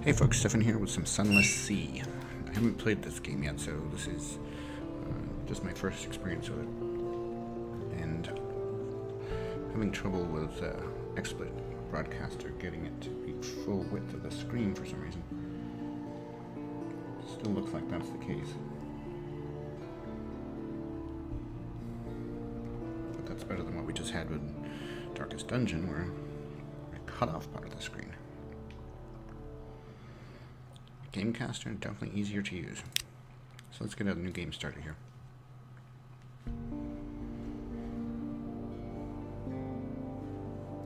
Hey folks, Stephan here with some Sunless C. I haven't played this game yet, so this is just my first experience with it. And having trouble with XSplit Broadcaster getting it to be full width of the screen for some reason. Still looks like that's the case. But that's better than what we just had with Darkest Dungeon, where I cut off part of the screen. Gamecaster, definitely easier to use. So let's get a new game started here.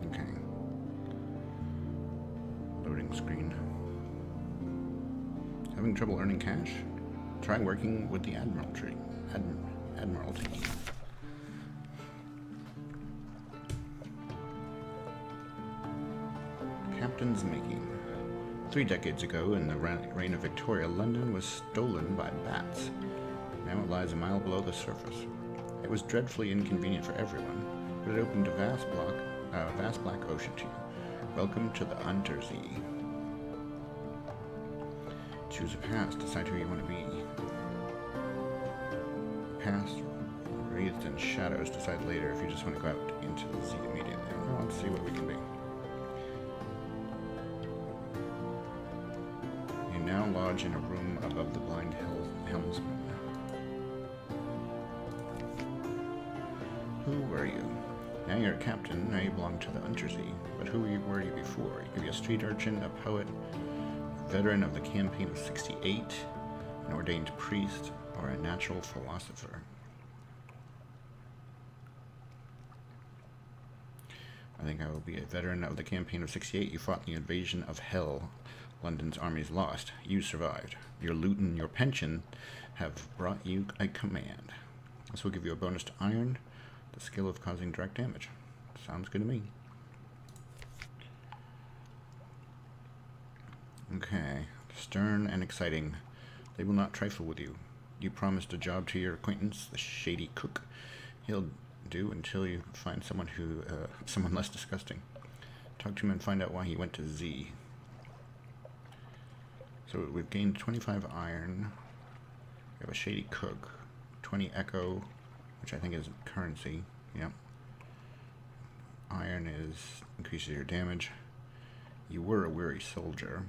Okay. Loading screen. Having trouble earning cash? Try working with the Admiralty. Admiralty. Captain's making. 3 decades ago, in the reign of Victoria, London was stolen by bats. Now it lies a mile below the surface. It was dreadfully inconvenient for everyone, but it opened a vast black ocean to you. Welcome to the Untersee. Choose a past. Decide who you want to be. Past, wreathed in shadows. Decide later if you just want to go out into the sea immediately. Well, let's see what we can be. Now lodge in a room above the blind helmsman. Who were you? Now you're a captain, now you belong to the Untersee. But who were you before? You could be a street urchin, a poet, a veteran of the campaign of '68, an ordained priest, or a natural philosopher. I think I will be a veteran of the campaign of '68. You fought in the invasion of Hell. London's armies lost. You survived. Your loot and your pension have brought you a command. This will give you a bonus to iron, the skill of causing direct damage. Sounds good to me. Okay. Stern and exciting. They will not trifle with you. You promised a job to your acquaintance, the shady cook. He'll do until you find someone less disgusting. Talk to him and find out why he went to Z. So we've gained 25 iron. We have a shady cook, 20 echo, which I think is currency. Yep. Iron increases your damage. You were a weary soldier.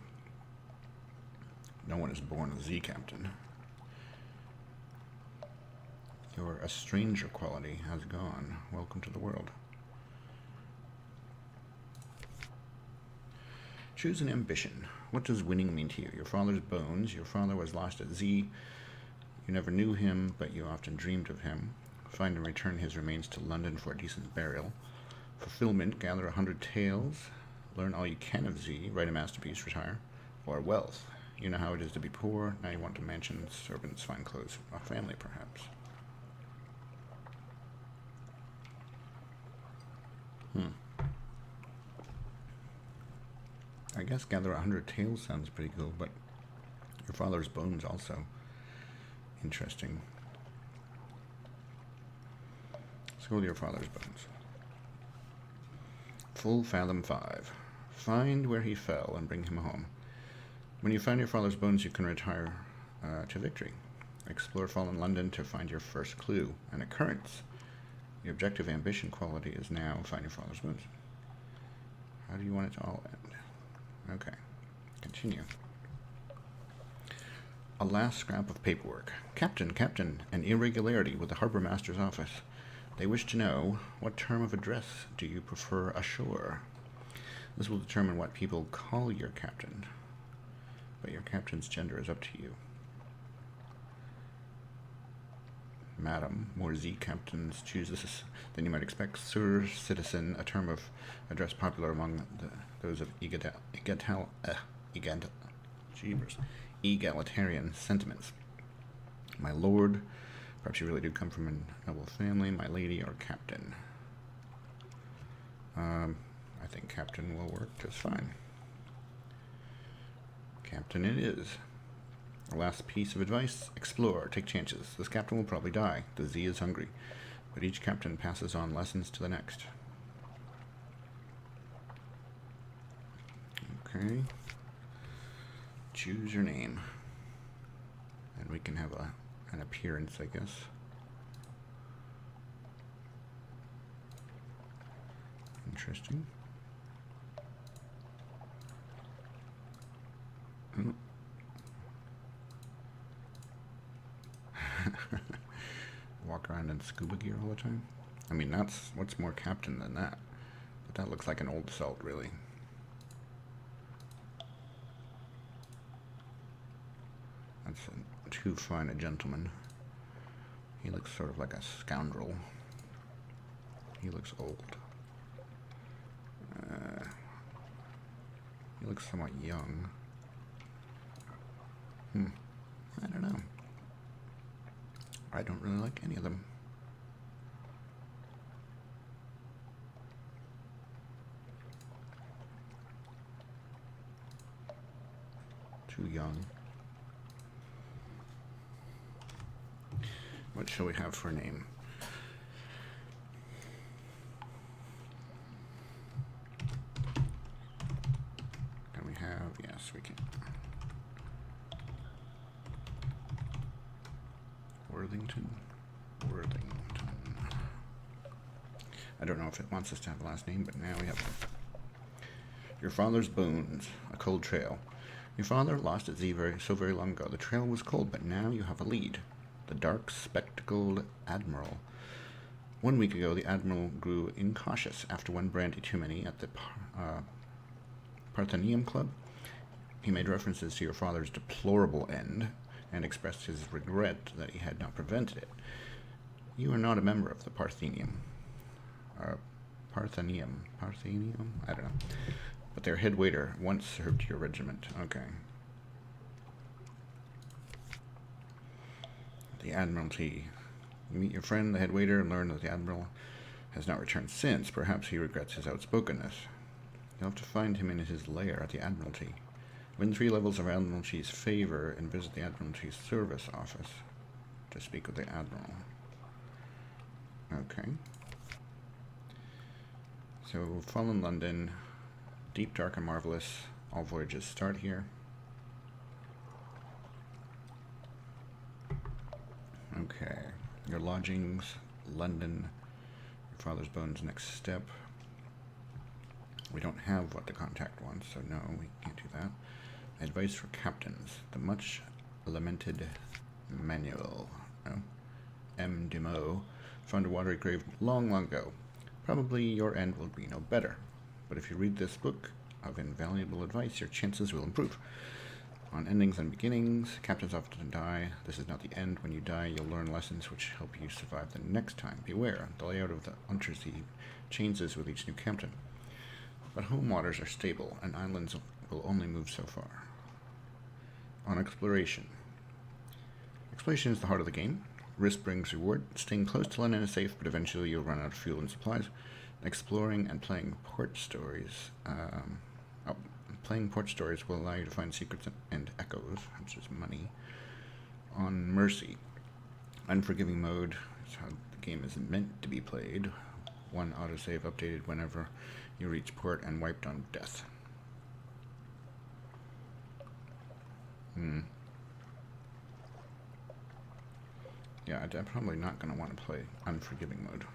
No one is born a Z captain. Your a stranger quality has gone. Welcome to the world. Choose an ambition. What does winning mean to you? Your father's bones. Your father was lost at Z. You never knew him, but you often dreamed of him. Find and return his remains to London for a decent burial. Fulfillment. Gather 100 tales. Learn all you can of Z. Write a masterpiece. Retire. Or wealth. You know how it is to be poor. Now you want a mansion, servants, fine clothes, a family perhaps. I guess gather 100 tales sounds pretty cool, but your father's bones also interesting. Let's go with your father's bones. Full fathom 5. Find where he fell and bring him home. When you find your father's bones, you can retire to victory. Explore fallen London to find your first clue. An occurrence. The objective ambition quality is now find your father's bones. How do you want it to all end? Okay, continue. A last scrap of paperwork. Captain, an irregularity with the Harbour Master's office. They wish to know, what term of address do you prefer ashore? This will determine what people call your captain, but your captain's gender is up to you. Madam, more Z captains choose this than you might expect. Sir, citizen, a term of address popular among those of egalitarian sentiments. My lord, perhaps you really do come from a noble family. My lady, or captain. I think captain will work just fine. Captain it is. A last piece of advice, explore, take chances. This captain will probably die. The Z is hungry. But each captain passes on lessons to the next. Okay. Choose your name. And we can have an appearance, I guess. Interesting. Oh. Walk around in scuba gear all the time. I mean, what's more captain than that? But that looks like an old salt, really. That's too fine a gentleman. He looks sort of like a scoundrel. He looks old. He looks somewhat young. I don't know. I don't really like any of them. Too young. What shall we have for a name? Can we have? Yes, we can. Worthington. I don't know if it wants us to have a last name, but now we have one. Your father's bones, a cold trail. Your father lost at Z so very long ago. The trail was cold, but now you have a lead. The dark, spectacled admiral. 1 week ago, the admiral grew incautious after one brandy too many at the Partheneum Club. He made references to your father's deplorable end and expressed his regret that he had not prevented it. You are not a member of the Partheneum. Partheneum? I don't know. But their head waiter once served your regiment. Okay. The Admiralty. You meet your friend, the head waiter, and learn that the Admiral has not returned since. Perhaps he regrets his outspokenness. You'll have to find him in his lair at the Admiralty. Win 3 levels of Admiralty's favor and visit the Admiralty's service office to speak with the Admiral. Okay. So, Fallen London, Deep, Dark, and Marvelous. All voyages start here. Okay. Your lodgings, London. Your father's bones, next step. We don't have what the contact wants, so no, we can't do that. Advice for captains. The much lamented manual. No. M. Demoe. Found a watery grave long ago. Probably your end will be no better. But if you read this book of invaluable advice, your chances will improve. On endings and beginnings, captains often die. This is not the end. When you die, you'll learn lessons which help you survive the next time. Beware, the layout of the Untersea changes with each new captain. But home waters are stable, and islands will only move so far. On exploration. Exploration is the heart of the game. Risk brings reward. Staying close to London is safe, but eventually you'll run out of fuel and supplies. Exploring and playing port stories. Playing port stories will allow you to find secrets and echoes, which is money. On Mercy. Unforgiving mode is how the game is meant to be played. One autosave updated whenever you reach port and wiped on death. Yeah, I'm probably not going to want to play Unforgiving mode.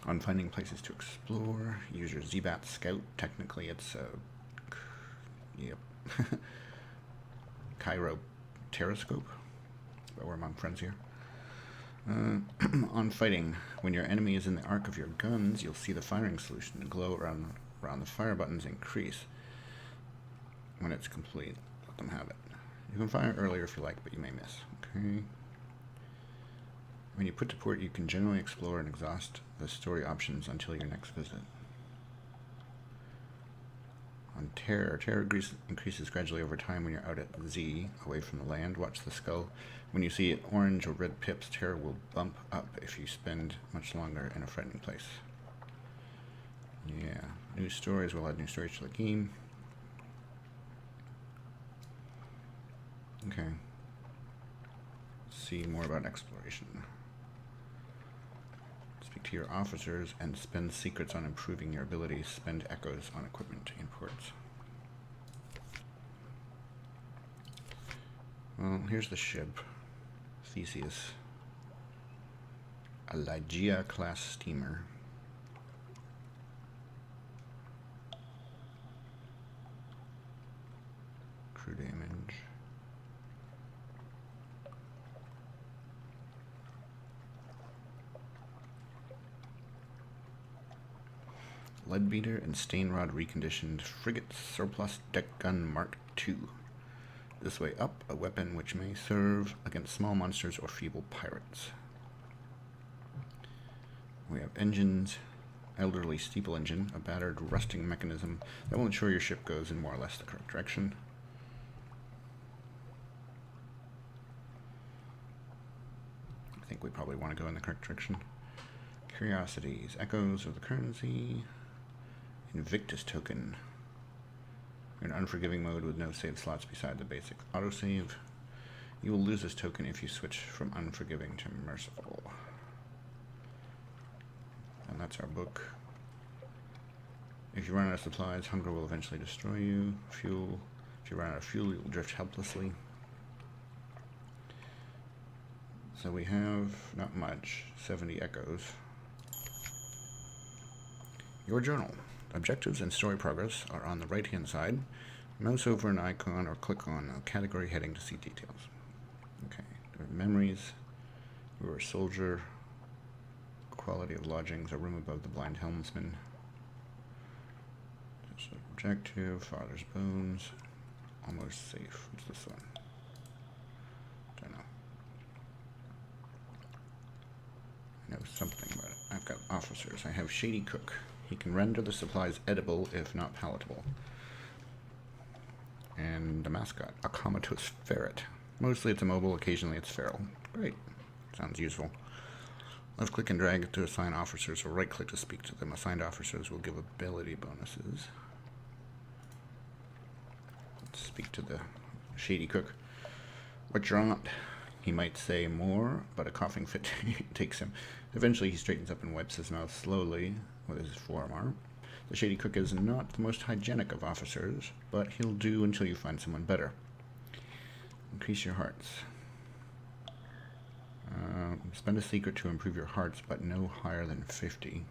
On finding places to explore, use your ZBAT Scout. Technically, it's yep. Cairo Terrascope. But we're among friends here. On fighting, when your enemy is in the arc of your guns, you'll see the firing solution glow around the fire buttons increase. When it's complete, let them have it. You can fire earlier if you like, but you may miss. Okay. When you put to port, you can generally explore and exhaust the story options until your next visit. On Terror, terror increases gradually over time when you're out at Z, away from the land. Watch the skull. When you see orange or red pips, terror will bump up if you spend much longer in a threatening place. Yeah. New stories will add new stories to the game. Okay. See more about exploration. Speak to your officers and spend secrets on improving your abilities. Spend echoes on equipment in ports. Well, here's the ship. Theseus. A Lygia class steamer. Crew damage. Leadbeater and Stainrod reconditioned frigate surplus deck gun Mark II. This way up, a weapon which may serve against small monsters or feeble pirates. We have engines, elderly steeple engine, a battered rusting mechanism that will ensure your ship goes in more or less the correct direction. I think we probably want to go in the correct direction. Curiosities, echoes of the currency, Invictus token. In unforgiving mode with no save slots beside the basic autosave. You will lose this token if you switch from unforgiving to merciful. And that's our book. If you run out of supplies, hunger will eventually destroy you. Fuel. If you run out of fuel, you'll drift helplessly. So we have not much. 70 echoes. Your journal. Objectives and story progress are on the right-hand side. Mouse over an icon or click on a category heading to see details. Okay, memories. We were a soldier. Quality of lodgings, a room above the blind helmsman. Objective, father's bones. Almost safe. What's this one? Don't know. I know something about it. I've got officers. I have Shady Cook. He can render the supplies edible if not palatable. And a mascot, a comatose ferret. Mostly it's immobile, occasionally it's feral. Great. Sounds useful. Left click and drag to assign officers, or right click to speak to them. Assigned officers will give ability bonuses. Let's speak to the Shady Cook. What you want? He might say more, but a coughing fit takes him. Eventually he straightens up and wipes his mouth slowly with his forearm. The Shady Cook is not the most hygienic of officers, but he'll do until you find someone better. Increase your hearts. Spend a secret to improve your hearts, but no higher than 50.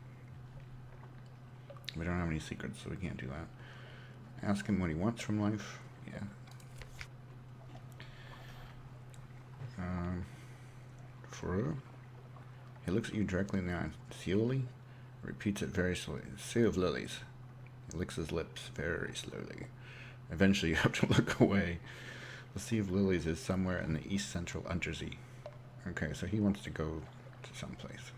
We don't have any secrets, so we can't do that. Ask him what he wants from life. Yeah. He looks at you directly in the eye. Slowly. Repeats it very slowly. Sea of lilies. He licks his lips very slowly. Eventually you have to look away. The Sea of Lilies is somewhere in the east central Undersea. Okay, so he wants to go to someplace.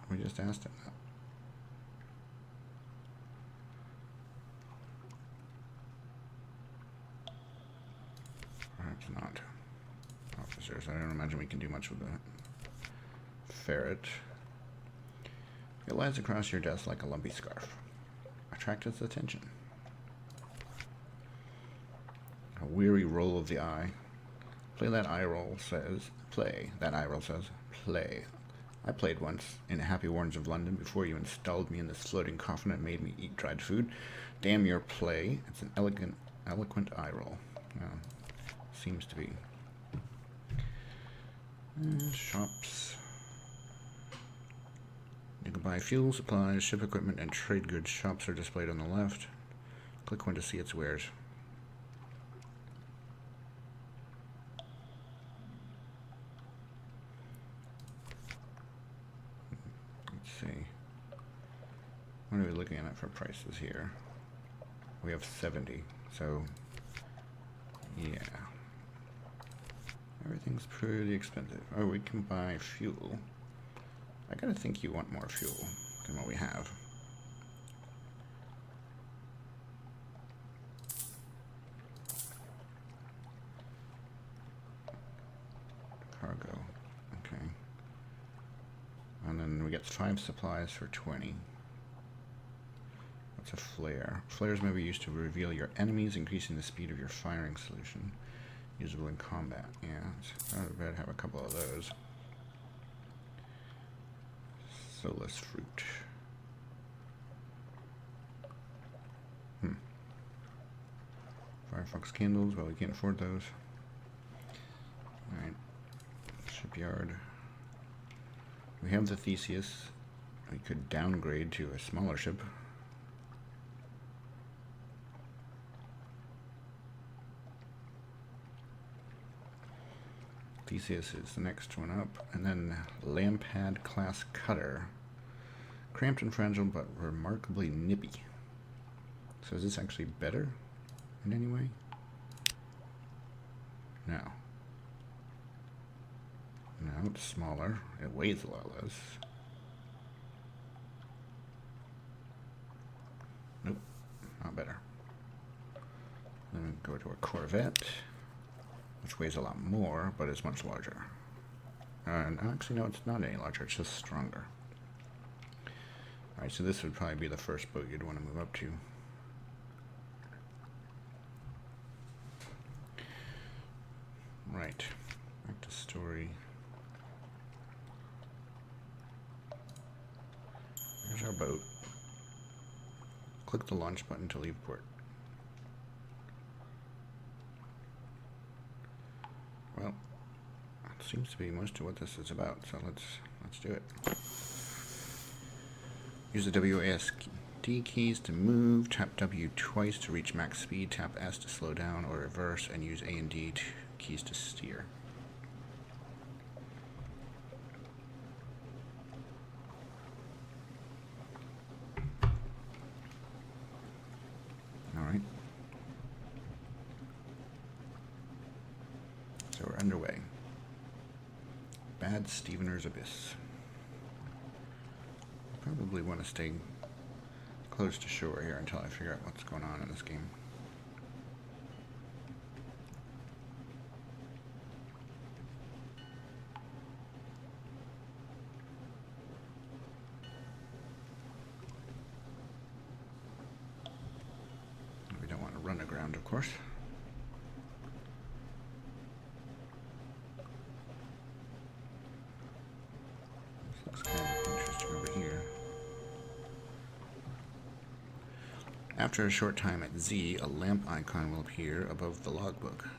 We just asked him that. Perhaps not. Officers, I don't imagine we can do much with that. Ferret. It lies across your desk like a lumpy scarf. Attract its attention. A weary roll of the eye. Play that eye roll says, play. That eye roll says, play. I played once in Happy Warrens of London before you installed me in this floating coffin and made me eat dried food. Damn your play. It's an eloquent eye roll. Seems to be. Shops. You can buy fuel, supplies, ship equipment, and trade goods. Shops are displayed on the left. Click one to see its wares. Let's see. What are we looking at for prices here? We have 70, so yeah. Everything's pretty expensive. Oh, we can buy fuel. I gotta think you want more fuel than what we have. Cargo. Okay. And then we get 5 supplies for 20. What's a flare? Flares may be used to reveal your enemies, increasing the speed of your firing solution. Usable in combat. Yeah, I better have a couple of those. Soulless fruit. Firefox candles, well, we can't afford those. Alright. Shipyard. We have the Theseus. We could downgrade to a smaller ship. Theseus is the next one up. And then Lampad class cutter. Cramped and fragile, but remarkably nippy. So is this actually better in any way? No. No, it's smaller. It weighs a lot less. Nope, not better. Then we go to a Corvette, which weighs a lot more, but is much larger. And actually, no, it's not any larger. It's just stronger. Alright, so this would probably be the first boat you'd want to move up to. Right, back to story. There's our boat. Click the launch button to leave port. Well, that seems to be most of what this is about, so let's do it. Use the WASD keys to move, tap W twice to reach max speed, tap S to slow down or reverse, and use A and D keys to steer. Alright. So we're underway. Bad Stevener's Abyss. Probably want to stay close to shore here until I figure out what's going on in this game. We don't want to run aground, of course. This looks kind of interesting over here. After a short time at Z, a lamp icon will appear above the logbook.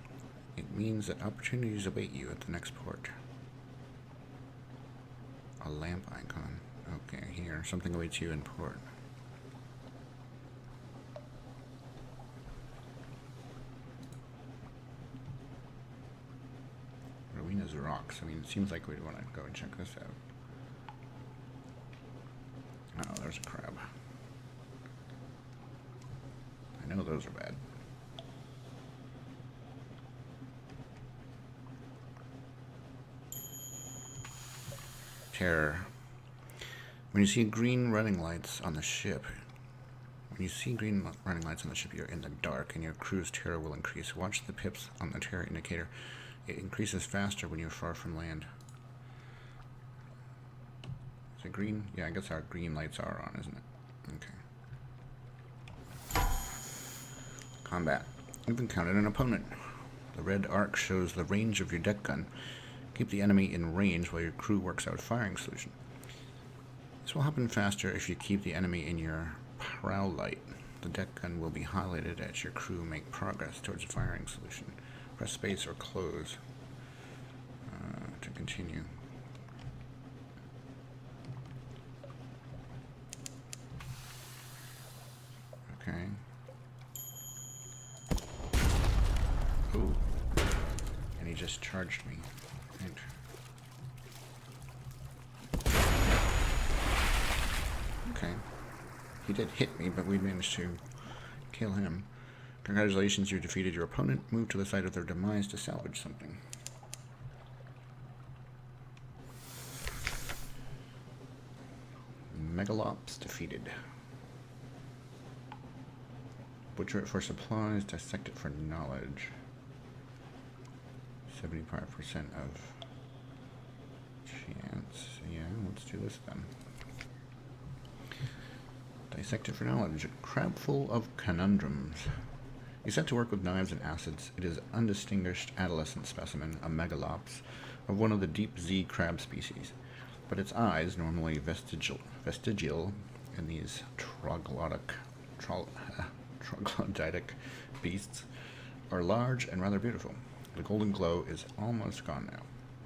It means that opportunities await you at the next port. A lamp icon. Okay, here. Something awaits you in port. Rowena's Rocks. I mean, it seems like we'd want to go and check this out. Oh, there's a crab. I know those are bad. Terror. When you see green running lights on the ship, you're in the dark, and your crew's terror will increase. Watch the pips on the terror indicator. It increases faster when you're far from land. Is it green? Yeah, I guess our green lights are on, isn't it? Okay. Combat. You've encountered an opponent. The red arc shows the range of your deck gun. Keep the enemy in range while your crew works out a firing solution. This will happen faster if you keep the enemy in your prow light. The deck gun will be highlighted as your crew make progress towards a firing solution. Press space or close to continue. Okay. Ooh. And he just charged me. Right. Okay. He did hit me, but we managed to kill him. Congratulations, you defeated your opponent. Move to the site of their demise to salvage something. Megalops defeated. Butcher it for supplies, dissect it for knowledge. 75% of chance. Yeah, let's do this then. Dissect it for knowledge. A crab full of conundrums. You set to work with knives and acids. It is undistinguished adolescent specimen, a megalops, of one of the deep Z crab species. But its eyes, normally vestigial in these troglodytic beasts, are large and rather beautiful. The golden glow is almost gone now,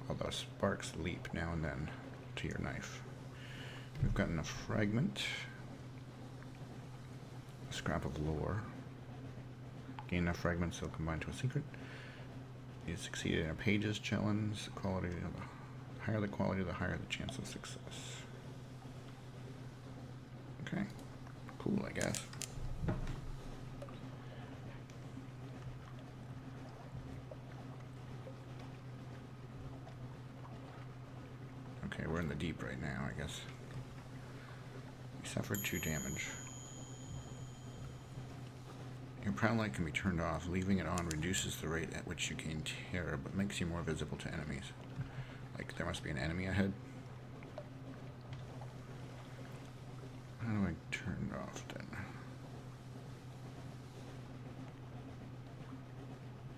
although sparks leap now and then to your knife. We've gotten a fragment, a scrap of lore. Gain enough fragments they'll combine to a secret. You succeeded in a pages challenge. The higher the quality, the higher the chance of success. Okay, cool, I guess. Okay, we're in the deep right now, I guess. You suffered 2 damage. Your prowl light can be turned off. Leaving it on reduces the rate at which you gain terror, but makes you more visible to enemies. Like, there must be an enemy ahead. How do I turn it off then?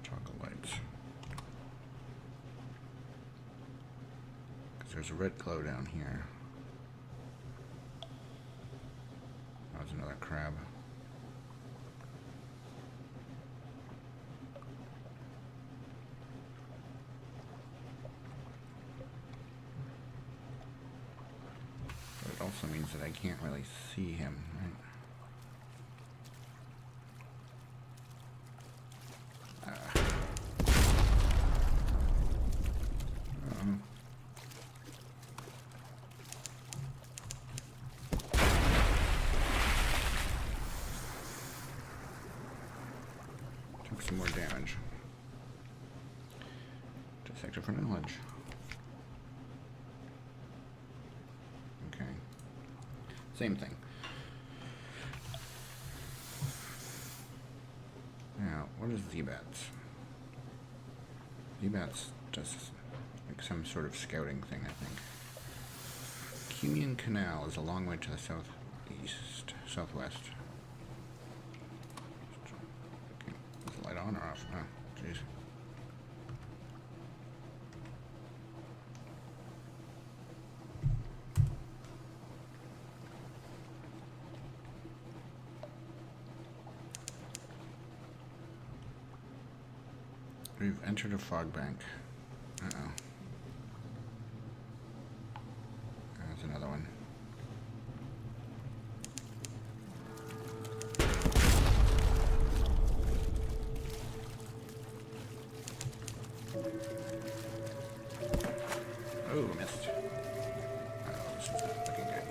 Toggle lights. Because there's a red glow down here. Oh, there's another crab. It also means that I can't really see him, right? Took some more damage. Detector for knowledge. Same thing. Now, what is Z-Bats? Z-Bats does like some sort of scouting thing, I think. Cunion Canal is a long way to the southwest. Okay. Is the light on or off? Oh, jeez. We've entered a fog bank. Uh-oh. There's another one. Oh, missed. Oh, this is not looking good.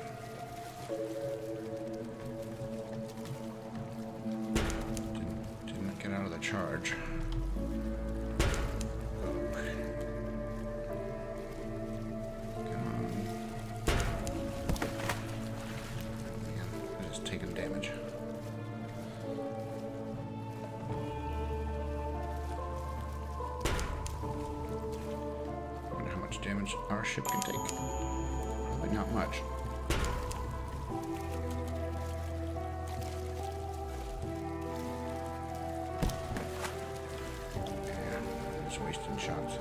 Didn't get out of the charge. Damage our ship can take. Probably not much. Yeah, just wasting shots.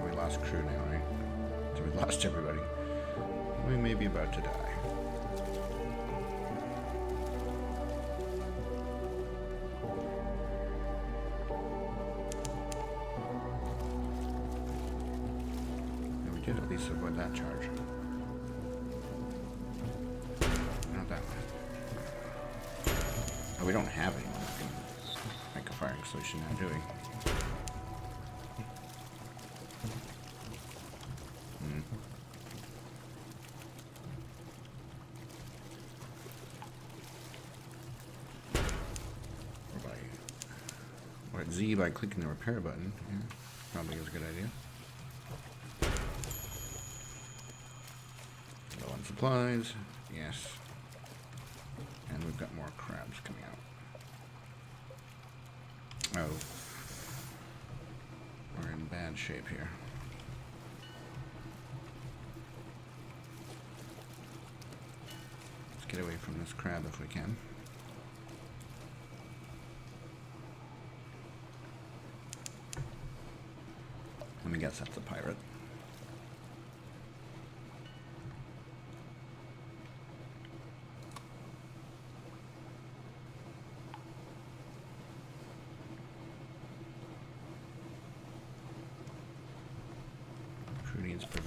We lost crew now, right? So we lost everybody. We may be about to die. At least avoid that charge. Not that one. Oh, we don't have anyone who can make a firing solution now, do we? Or Z by clicking the repair button. Yeah, probably is a good idea. Supplies, yes. And we've got more crabs coming out. Oh. We're in bad shape here. Let's get away from this crab if we can. Let me guess that's a pirate.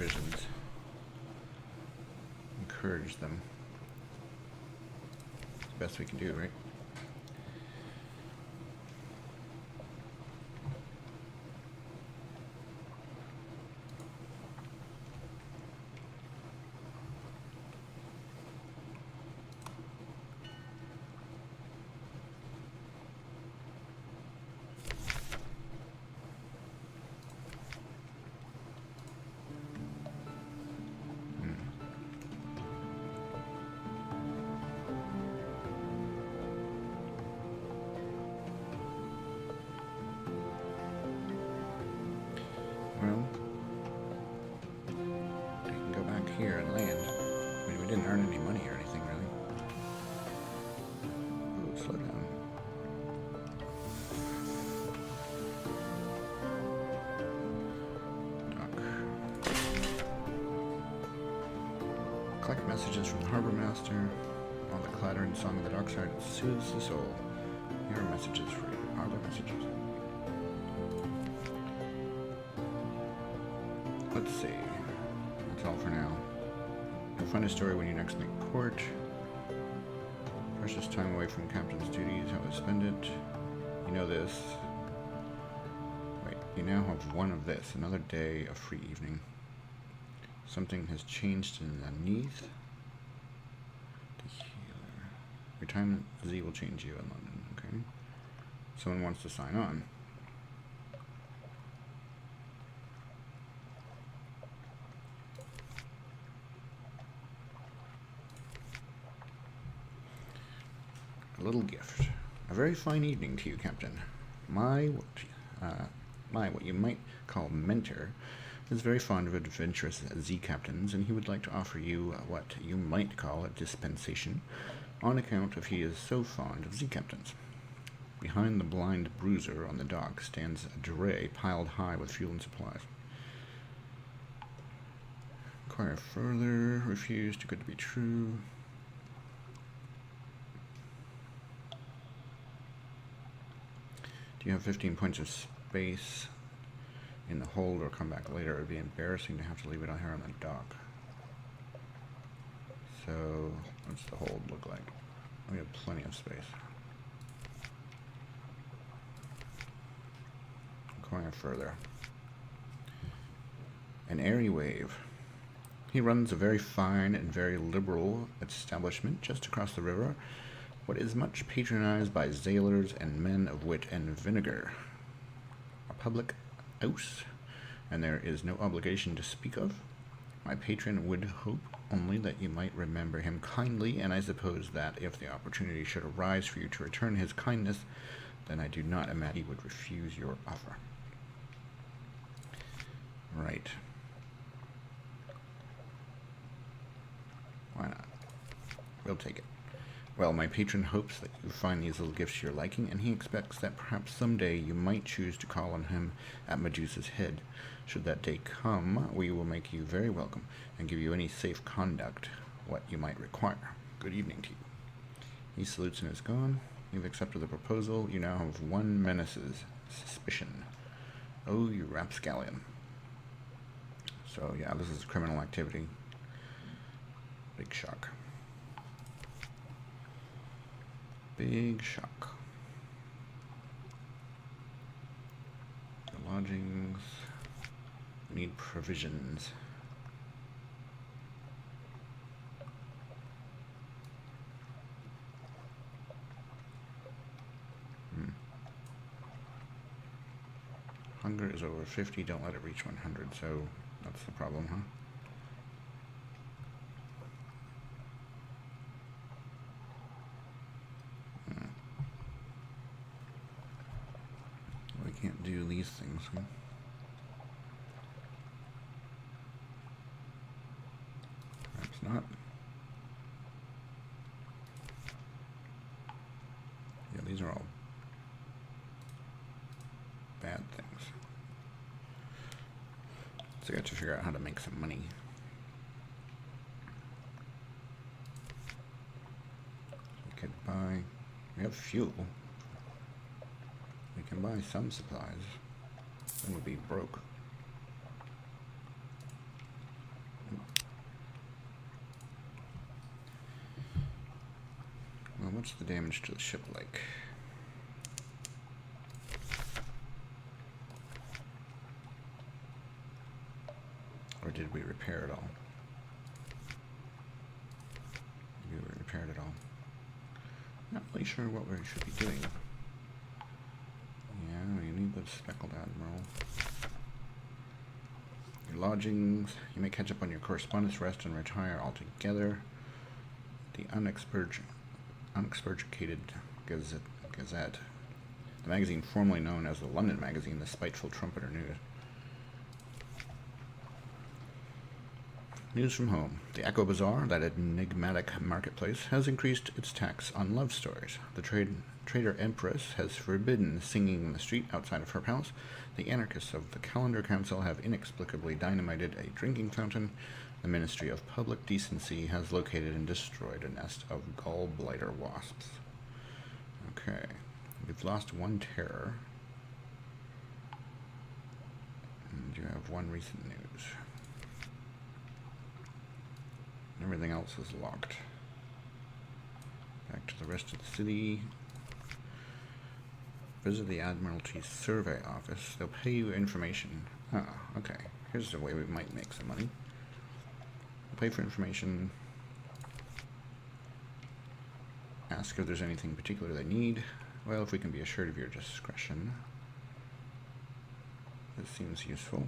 provisions. Encourage them. It's the best we can do, right? Well, we can go back here and land. I mean, we didn't earn any money or anything, really. Ooh, slow down. Dock. Collect messages from the harbor master. While the clattering song of the dockside soothes the soul. Here are messages for you. Are there messages? Let's see. That's all for now. You'll find a story when you next make port. Precious time away from captain's duties. How to spend it. You know this. Wait, you now have one of this. Another day, a free evening. Something has changed underneath. The healer. Your time at Z will change you in London. Okay. Someone wants to sign on. A little gift. A very fine evening to you, Captain. My what you might call mentor is very fond of adventurous Z captains, and he would like to offer you what you might call a dispensation, on account of he is so fond of Z captains. Behind the blind bruiser on the dock stands a dray piled high with fuel and supplies. Inquire further. Refuse. Too good to be true. Do you have 15 points of space in the hold or come back later? It would be embarrassing to have to leave it out here on the dock. So, what's the hold look like? We have plenty of space. Inquire further. An airy wave. He runs a very fine and very liberal establishment just across the river. What is much patronized by sailors and men of wit and vinegar. A public house, and there is no obligation to speak of. My patron would hope only that you might remember him kindly, and I suppose that if the opportunity should arise for you to return his kindness, then I do not imagine he would refuse your offer. Right. Why not? We'll take it. Well, my patron hopes that you find these little gifts to your liking, and he expects that perhaps someday you might choose to call on him at Medusa's head. Should that day come, we will make you very welcome, and give you any safe conduct what you might require. Good evening to you. He salutes and is gone. You've accepted the proposal. You now have one menace's suspicion. Oh, you rapscallion. So, yeah, this is criminal activity. Big shock. Big shock. The lodgings. We need provisions. Hunger is over 50. Don't let it reach 100. So that's the problem, huh? We can't do these things, huh? Perhaps not. Yeah, these are all bad things. So I got to figure out how to make some money. We could buy, we have fuel. We can buy some supplies. Then we'll be broke. What's the damage to the ship like? Or did we repair it all? Maybe we repaired it all. Not really sure what we should be doing. Yeah, you need the speckled admiral. Your lodgings. You may catch up on your correspondence, rest, and retire altogether. The unexpurgated Gazette. The magazine formerly known as the London Magazine, the spiteful trumpeter news. News from home. The Echo Bazaar, that enigmatic marketplace, has increased its tax on love stories. The trader Empress has forbidden singing in the street outside of her palace. The anarchists of the Calendar Council have inexplicably dynamited a drinking fountain. The Ministry of Public Decency has located and destroyed a nest of gallbladder wasps. Okay. We've lost one terror. And you have one recent news. Everything else is locked. Back to the rest of the city. Visit the Admiralty Survey Office. They'll pay you information. Oh, okay. Here's the way we might make some money. Pay for information. Ask if there's anything particular they need. Well, if we can be assured of your discretion. This seems useful.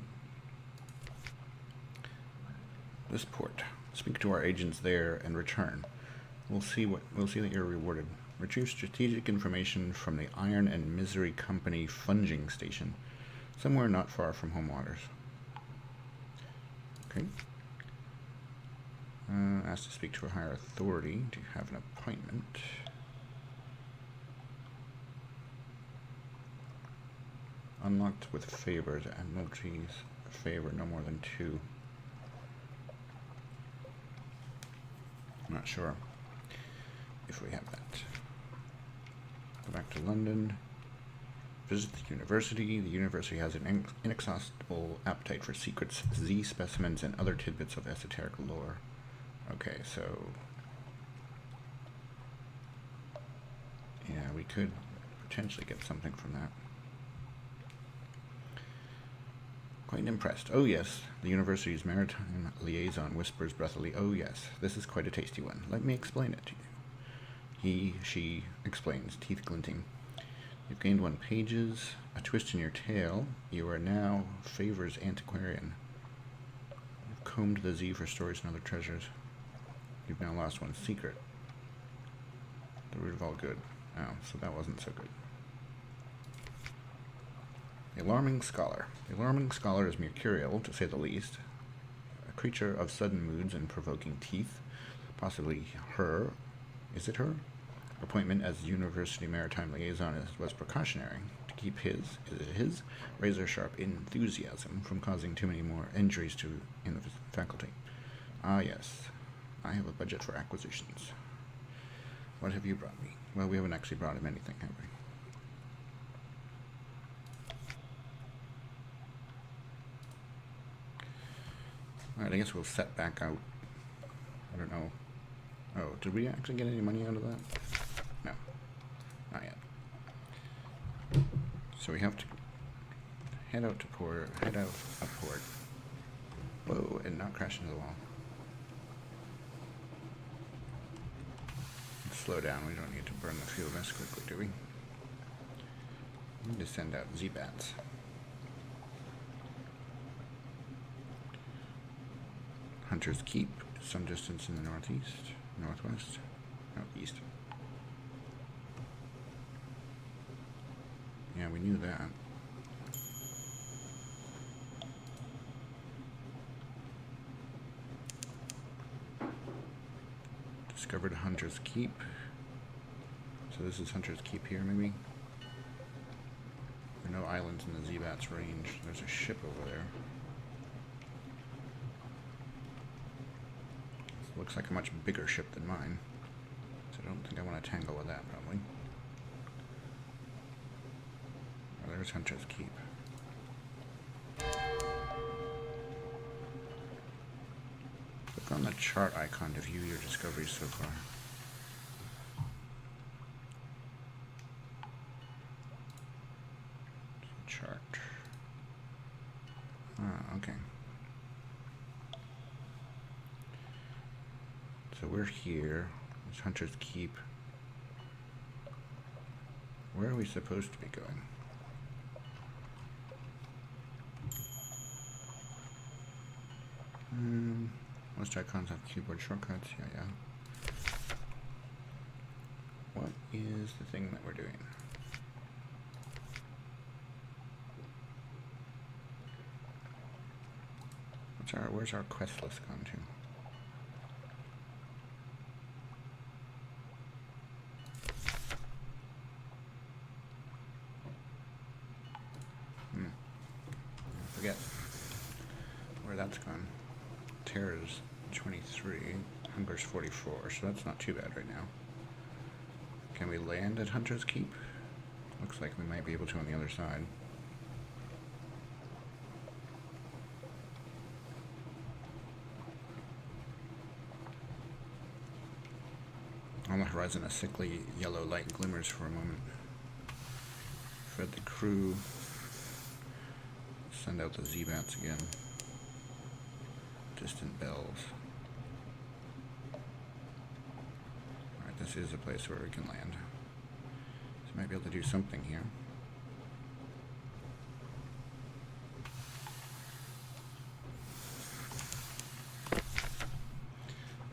This port. Speak to our agents there and return. We'll see that you're rewarded. Retrieve strategic information from the Iron and Misery Company funging station, somewhere not far from home waters. Okay. Asked to speak to a higher authority. Do you have an appointment? Unlocked with favors. Admiralty's favor, no more than 2. I'm not sure if we have that. Go back to London. Visit the university. The university has an inexhaustible appetite for secrets, Z specimens, and other tidbits of esoteric lore. Okay, so yeah, we could potentially get something from that. Quite impressed. Oh yes, the university's maritime liaison whispers breathily. Oh yes, this is quite a tasty one. Let me explain it to you. She explains, teeth glinting. You've gained 1 pages, a twist in your tail. You are now Favor's antiquarian. You've combed the Z for stories and other treasures. You've now lost 1 secret. The root of all good. Oh, so that wasn't so good. The Alarming Scholar. The Alarming Scholar is mercurial, to say the least. A creature of sudden moods and provoking teeth. Possibly her. Is it her? Appointment as University Maritime Liaison was precautionary to keep his razor-sharp enthusiasm from causing too many more injuries in the faculty. Ah, yes. I have a budget for acquisitions. What have you brought me? Well, we haven't actually brought him anything, have we? Alright, I guess we'll set back out. I don't know. Oh, did we actually get any money out of that? No. Not yet. So we have to head out a port. Whoa, and not crash into the wall. Slow down, we don't need to burn the fuel this quickly, do we? We need to send out Z-Bats. Hunter's Keep, some distance in the northwest, no, east. Yeah, we knew that. Discovered Hunter's Keep. So this is Hunter's Keep here, maybe? There are no islands in the Z-Bats range. There's a ship over there. This looks like a much bigger ship than mine. So I don't think I want to tangle with that, probably. Oh, there's Hunter's Keep. Click on the chart icon to view your discoveries so far. chart. Ah, okay. So we're here. It's Hunter's Keep. Where are we supposed to be going? Most icons have keyboard shortcuts. Yeah. What is the thing that we're doing? Where's our quest list gone to? I forget where that's gone. Terror's 23, Hunger's 44, so that's not too bad right now. Can we land at Hunter's Keep? Looks like we might be able to on the other side. On the horizon, a sickly yellow light glimmers for a moment. Fed the crew. Send out the Z-Bats again. Distant bells. Alright, this is a place where we can land. So might be able to do something here.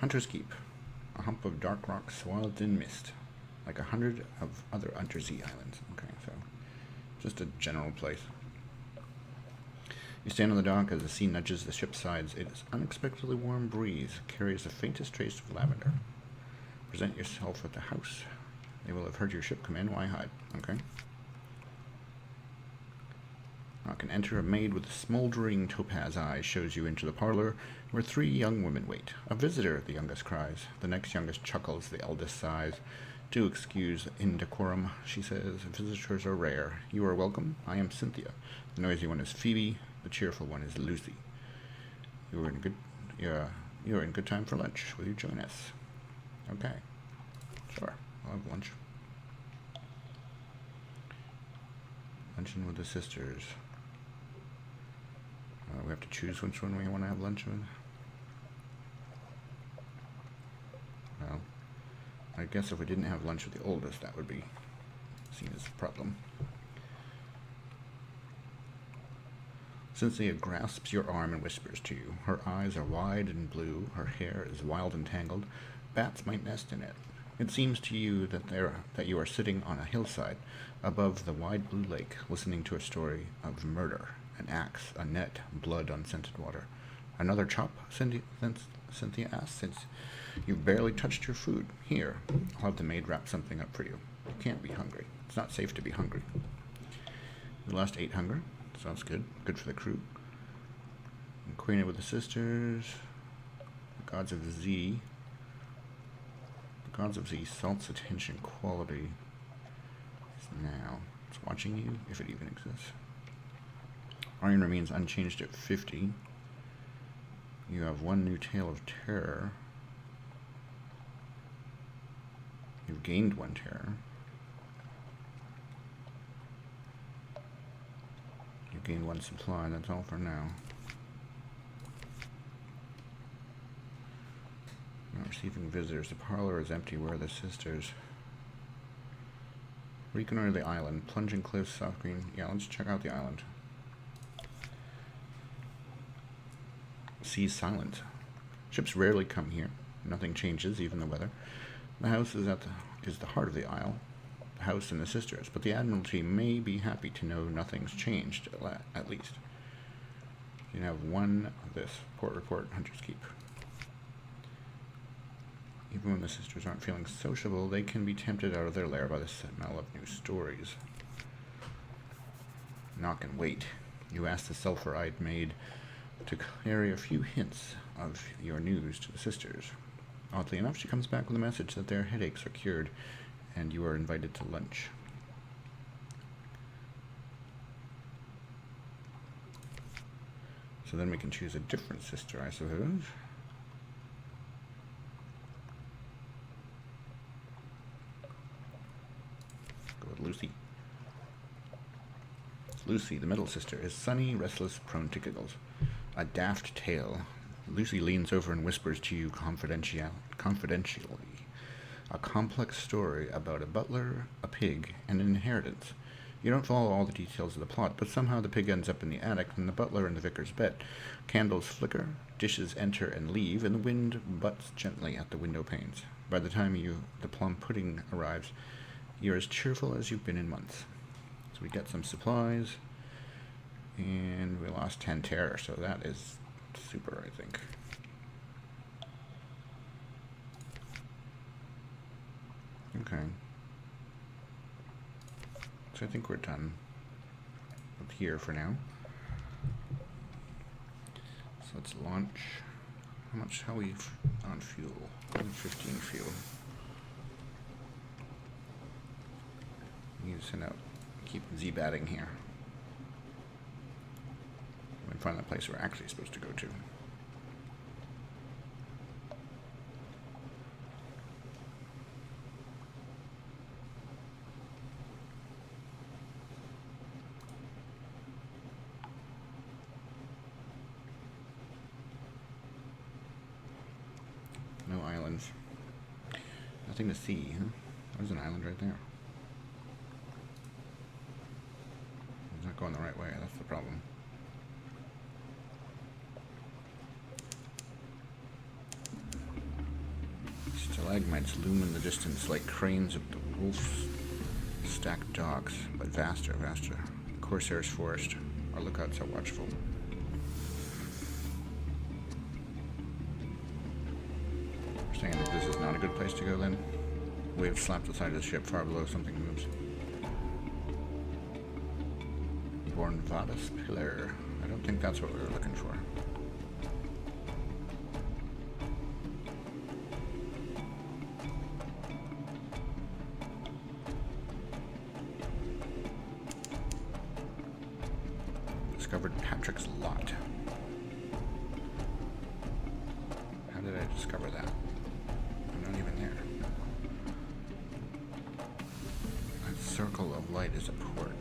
Hunter's Keep. A hump of dark rock swathed in mist, like 100 of other Untersee islands. Okay, so just a general place. You stand on the dock as the sea nudges the ship's sides. Its unexpectedly warm breeze carries the faintest trace of lavender. Present yourself at the house. They will have heard your ship come in. Why hide? Okay. Now can enter. A maid with smoldering topaz eyes shows you into the parlor, where 3 young women wait. A visitor, the youngest cries. The next youngest chuckles, the eldest sighs. Do excuse indecorum, she says. Visitors are rare. You are welcome. I am Cynthia. The noisy one is Phoebe. The cheerful one is Lucy. You are in good time for lunch. Will you join us? Okay. Sure. I'll have lunch. Luncheon with the sisters. We have to choose which one we want to have lunch with. Well, I guess if we didn't have lunch with the oldest, that would be seen as a problem. Cynthia grasps your arm and whispers to you. Her eyes are wide and blue. Her hair is wild and tangled. Bats might nest in it. It seems to you that you are sitting on a hillside above the wide blue lake, listening to a story of murder. An axe, a net, blood on scented water. Another chop? Cynthia asks, since you've barely touched your food. Here, I'll have the maid wrap something up for you. You can't be hungry. It's not safe to be hungry. You lost 8 hunger. Sounds good. Good for the crew. Acquainted with the sisters. The gods of Z. The gods of Z. Salt's attention quality is now. It's watching you, if it even exists. Iron remains unchanged at 50. You have 1 new tale of terror. You've gained 1 terror. You've gained 1 supply. That's all for now. Not receiving visitors. The parlor is empty. Where are the sisters? Reconnoiter the island. Plunging cliffs, soft green. Yeah, let's check out the island. Sea's silent. Ships rarely come here. Nothing changes, even the weather. The house is the heart of the isle. The house and the sisters. But the Admiralty may be happy to know nothing's changed, at least. You have 1 of this. Port report, Hunter's Keep. Even when the sisters aren't feeling sociable, they can be tempted out of their lair by the smell of new stories. Knock and wait. You ask the sulphur-eyed maid to carry a few hints of your news to the sisters. Oddly enough, she comes back with a message that their headaches are cured, and you are invited to lunch. So then we can choose a different sister, I suppose. Go with Lucy. Lucy, the middle sister, is sunny, restless, prone to giggles. A daft tale. Lucy leans over and whispers to you confidentially. A complex story about a butler, a pig, and an inheritance. You don't follow all the details of the plot, but somehow the pig ends up in the attic and the butler in the vicar's bed. Candles flicker, dishes enter and leave, and the wind butts gently at the window panes. By the time the plum pudding arrives, you're as cheerful as you've been in months. So we get some supplies, and we lost 10 terror, so that is super, I think. Okay. So I think we're done with here for now. So let's launch. How are we on fuel? 15 fuel. Need to send out, keep Z-batting here. We find the place we're actually supposed to go to. No islands. Nothing to see, huh? There's an island right there. It's not going the right way, that's the problem. Stalagmites loom in the distance like cranes of the wolf-stacked docks, but vaster. Corsair's forest. Our lookouts are watchful. Saying that this is not a good place to go then. Waves slap the side of the ship. Far below something moves. Bornvadas Pillar. I don't think that's what we were looking for. Discovered Patrick's lot. How did I discover that? I'm not even there. A circle of light is a port.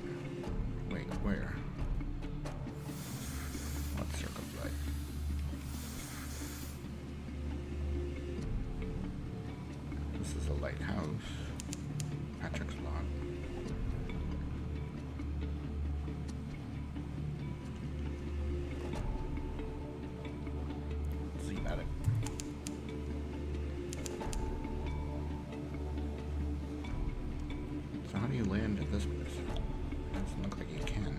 Wait, where? What circle of light? This is a lighthouse. Patrick's lot. Z-bat it. So how do you land at this place? It doesn't look like you can.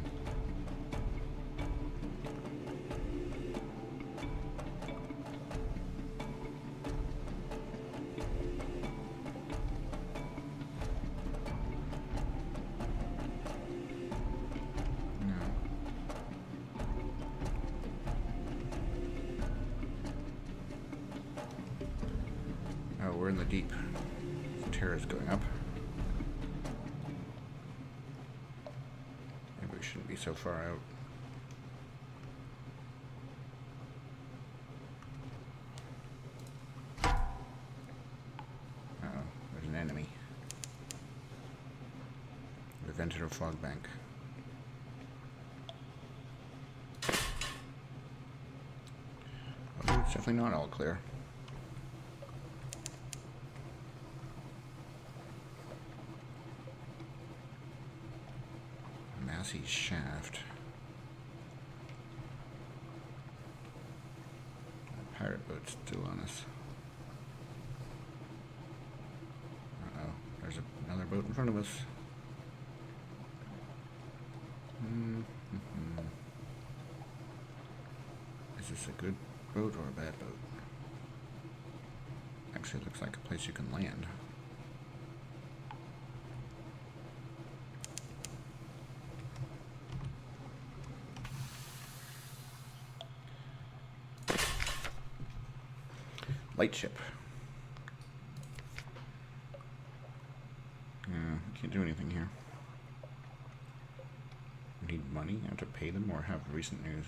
Oh, we're in the deep. The terror's going up. Maybe we shouldn't be so far out. Uh-oh, there's an enemy. We've entered a fog bank. Oh, it's definitely not all clear. Massey shaft. The pirate boat's still on us. Uh-oh, there's another boat in front of us. Is this a good boat or a bad boat? Actually, it looks like a place you can land. Lightship. Can't do anything here. We need money. I have to pay them or have recent news.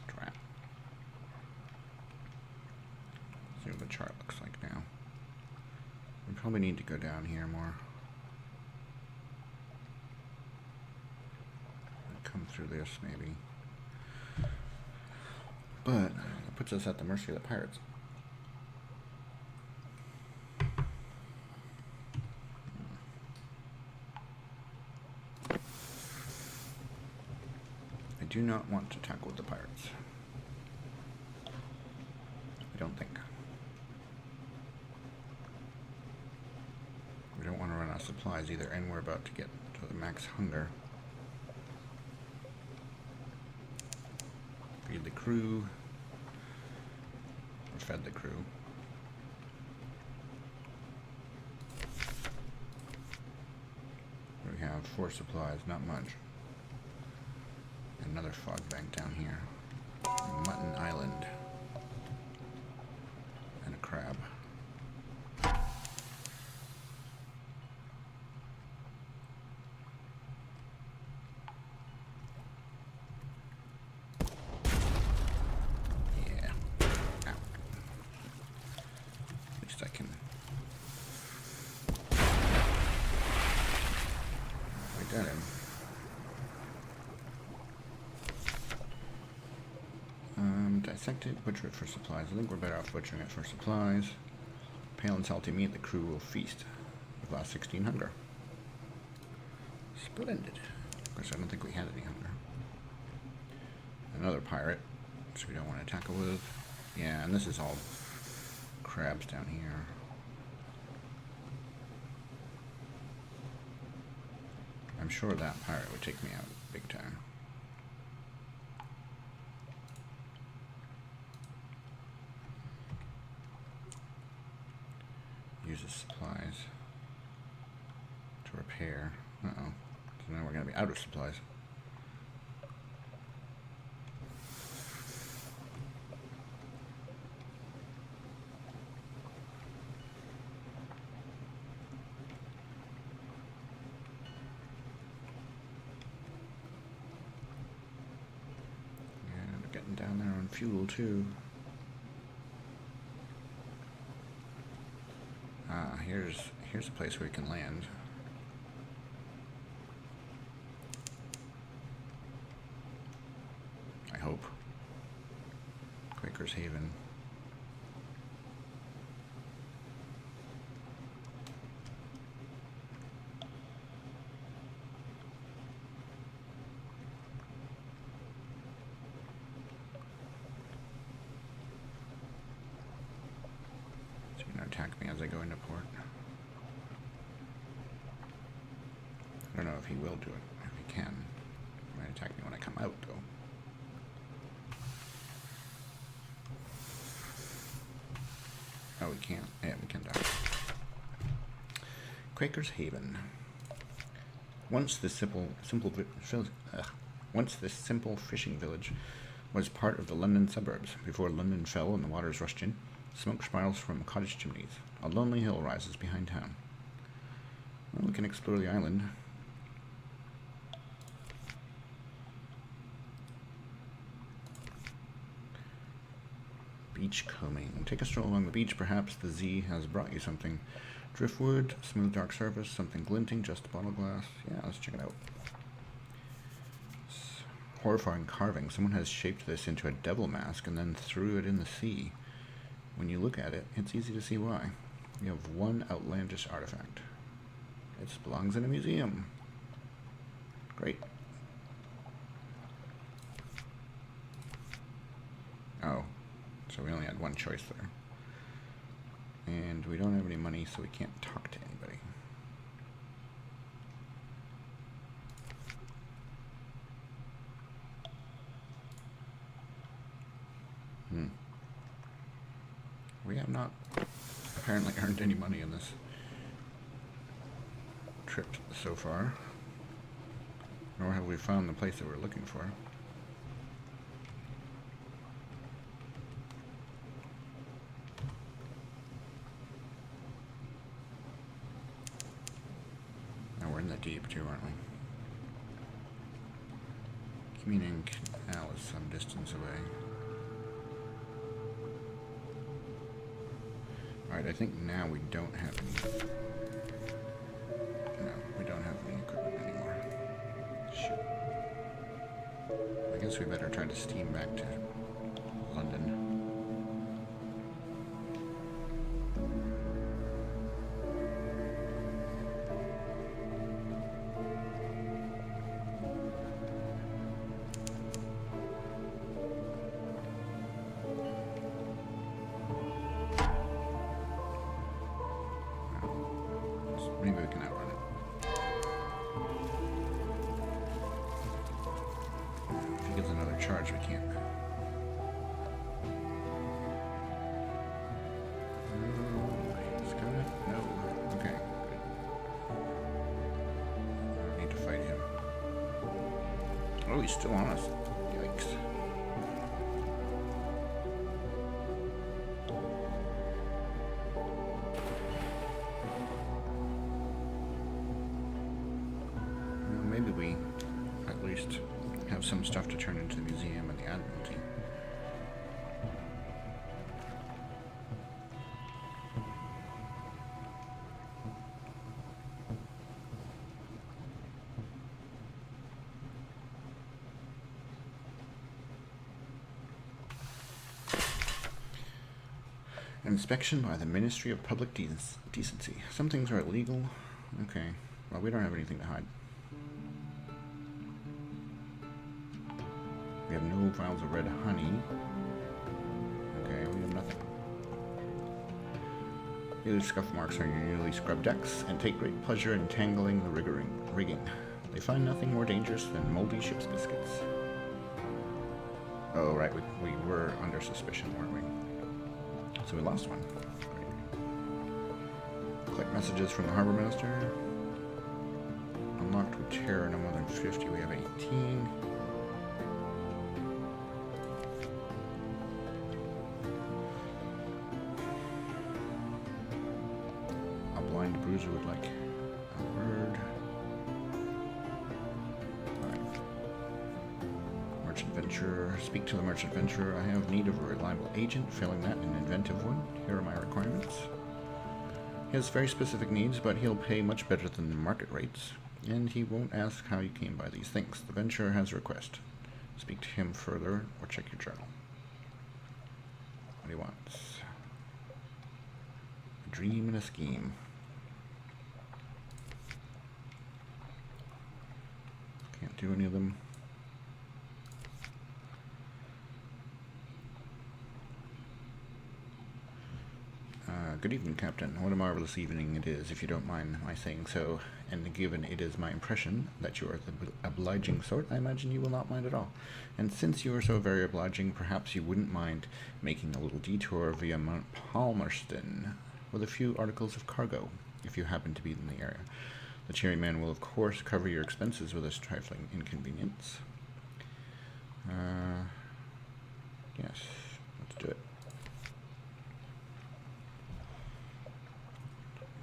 Drat. See what the chart looks like now. We probably need to go down here more. come through this, maybe. But it puts us at the mercy of the pirates. I do not want to tackle with the pirates. I don't think. We don't want to run out of supplies either, and we're about to get to the max hunger. Feed the crew. Or fed the crew. We have 4 supplies, not much. Another fog bank down here. Mutton Island. And a crab. Yeah. Ow. At least I can... I got him. Dissect it, butcher it for supplies. I think we're better off butchering it for supplies. Pale and salty meat, the crew will feast. We've lost 16 hunger. Splendid. Of course, I don't think we had any hunger. Another pirate, which we don't want to tackle with. Yeah, and this is all crabs down here. I'm sure that pirate would take me out big time. Uses supplies to repair. Uh-oh. So now we're going to be out of supplies. And we're getting down there on fuel too. Here's a place where we can land. I hope. Quaker's Haven. Is he gonna attack me as I go into port? I don't know if he will do it, if he can. He might attack me when I come out, though. Oh, we can't. Yeah, we can die. Quaker's Haven. Once this simple fishing village was part of the London suburbs. Before London fell and the waters rushed in, smoke spirals from cottage chimneys. A lonely hill rises behind town. Well, we can explore the island. Beachcombing. Take a stroll along the beach. Perhaps the Z has brought you something. Driftwood, smooth dark surface, something glinting, just bottle glass. Yeah, let's check it out. It's horrifying carving. Someone has shaped this into a devil mask and then threw it in the sea. When you look at it, it's easy to see why. You have one outlandish artifact. It belongs in a museum. Great. Oh. So we only had one choice there. And we don't have any money, so we can't talk to anybody. We have not apparently earned any money in this trip so far. Nor have we found the place that we're looking for. Deep too, aren't we? Commuting Canal is some distance away. Alright, I think now we don't have any... No, we don't have any equipment anymore. Shoot. I guess we better try to steam back to London. Maybe we can outrun it. If he gets another charge, we can't. He's coming? No. Okay, good. I don't need to fight him. Oh, he's still on us. Yikes. Maybe we at least have some stuff to turn into the museum and the Admiralty. Inspection by the Ministry of Public Decency. Some things are illegal. Okay. Well, we don't have anything to hide. We have no vials of red honey. Okay, we have nothing. Either scuff marks on your newly scrubbed decks and take great pleasure in tangling the rigging. They find nothing more dangerous than moldy ship's biscuits. Oh, right, we were under suspicion, weren't we? So we lost one. Great. Collect messages from the Harbor Minister. Unlocked with terror no more than 50. We have 18. A blind bruiser would like a word. Alright. Merchant Venturer. Speak to the Merchant Venturer. I have need of a reliable agent. Failing that, an inventive one. Here are my requirements. He has very specific needs, but he'll pay much better than the market rates, and he won't ask how you came by these things. The venturer has a request. Speak to him further, or check your journal. What he wants. A dream and a scheme. Can't do any of them. Good evening, Captain. What a marvelous evening it is, if you don't mind my saying so. And given it is my impression that you are the obliging sort, I imagine you will not mind at all. And since you are so very obliging, perhaps you wouldn't mind making a little detour via Mount Palmerston with a few articles of cargo, if you happen to be in the area. The cheery man will, of course, cover your expenses with this trifling inconvenience. Yes, let's do it.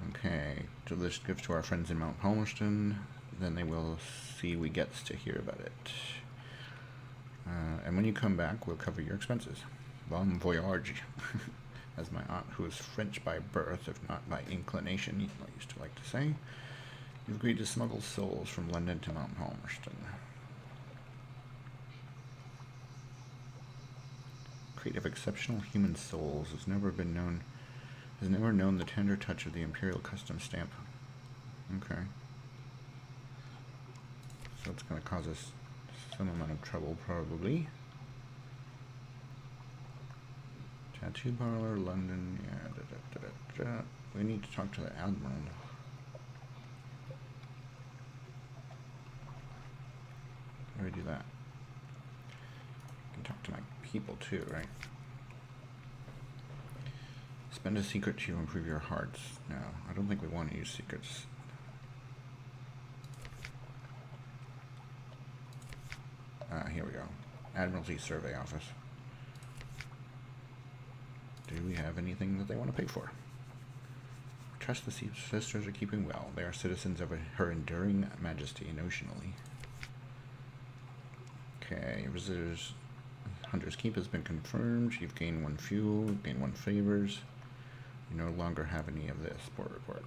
Okay, so this gives to our friends in Mount Palmerston, then they will see we gets to hear about it. And when you come back, we'll cover your expenses. Bon voyage, as my aunt, who is French by birth, if not by inclination, used to like to say. You've agreed to smuggle souls from London to Mount Palmerston. Crate of exceptional human souls has never known the tender touch of the Imperial Customs stamp. Okay. So it's going to cause us some amount of trouble, probably. Tattoo parlor, London, yeah, We need to talk to the Admiral. How do we do that? I can talk to my people too, right? Spend a secret to improve your hearts. No, I don't think we want to use secrets. Here we go. Admiralty Survey Office. Do we have anything that they want to pay for? Trust the sisters are keeping well. They are citizens of her enduring majesty, notionally. Okay, visitors. Hunter's Keep has been confirmed. You've gained 1 fuel, gained 1 favors. You no longer have any of this. Port report.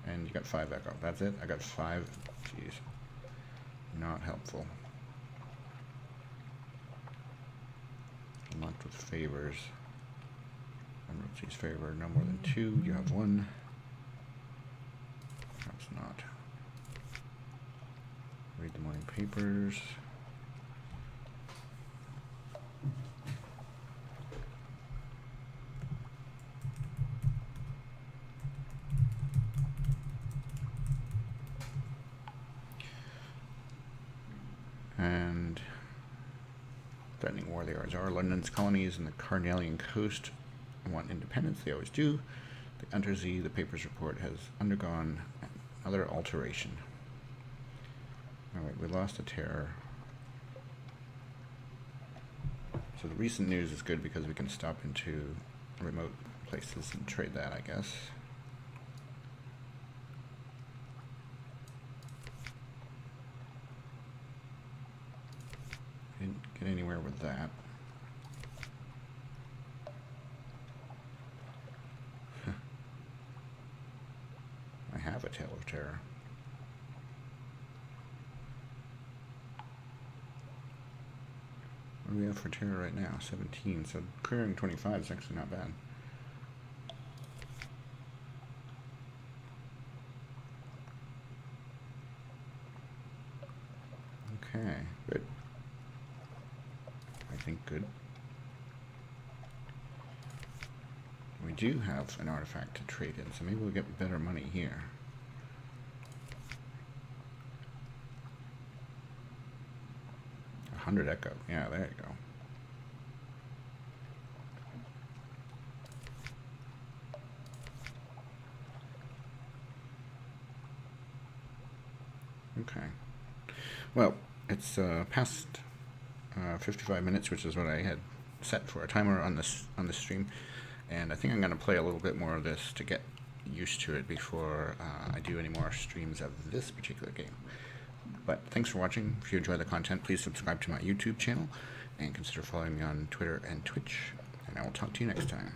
And you got 5 echo. That's it? I got 5. Jeez. Not helpful. Marked with favors. Emergency's favor, no more than 2. You have 1. Perhaps not. Read the morning papers. And threatening war, they always are. London's colonies and the Carnelian coast want independence, they always do. The Untersee, the papers report, has undergone another alteration. Alright, we lost the terror. So the recent news is good because we can stop into remote places and trade that, I guess. Didn't get anywhere with that. I have a Tale of Terror. What do we have for terror right now? 17. So clearing 25 is actually not bad. Okay, good. I think good. We do have an artifact to trade in, so maybe we'll get better money here. A 100 echo. Yeah, there you go. Okay. Well, it's past 55 minutes, which is what I had set for a timer on this stream, and I think I'm going to play a little bit more of this to get used to it before I do any more streams of this particular game. But thanks for watching. If you enjoy the content, please subscribe to my YouTube channel and consider following me on Twitter and Twitch, and I will talk to you next time.